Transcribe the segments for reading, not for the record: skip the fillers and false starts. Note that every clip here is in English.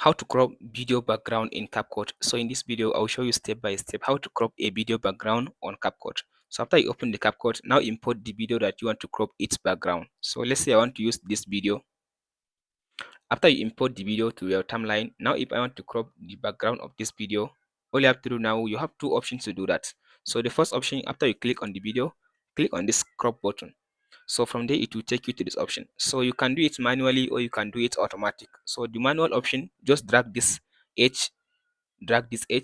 How to crop video background in CapCut. So in this video, I'll show you step by step how to crop a video background on CapCut. So after you open the CapCut, now import the video that you want to crop its background. So let's say I want to use this video. After you import the video to your timeline, now if I want to crop the background of this video, all you have to do now, you have two options to do that. So the first option, after you click on the video, click on this crop button. So from there, it will take you to this option. So you can do it manually or you can do it automatic. So the manual option, just drag this edge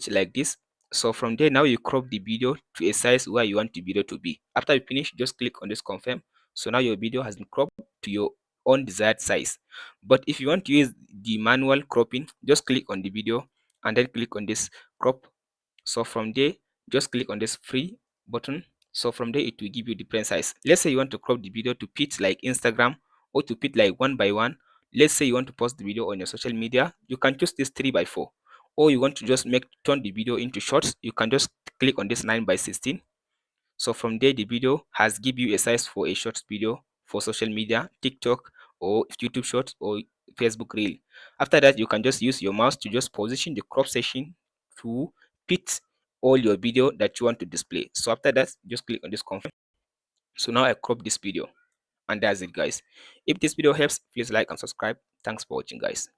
like this. So from there, now you crop the video to a size where you want the video to be. After you finish, just click on this confirm. So now your video has been cropped to your own desired size. But if you want to use the manual cropping, just click on the video and then click on this crop. So from there, just click on this free button. So from there, it will give you different size. Let's say you want to crop the video to fit like Instagram or to fit like 1:1. Let's say you want to post the video on your social media, you can choose this 3:4. Or you want to just turn the video into shorts, you can just click on this 9:16. So from there, the video has give you a size for a short video for social media, TikTok or YouTube Shorts or Facebook Reel. After that, you can just use your mouse to just position the crop section to fit all your video that you want to display. So after that, just click on this confirm. So now I crop this video, and that's it, guys. If this video helps, please like and subscribe. Thanks for watching, guys.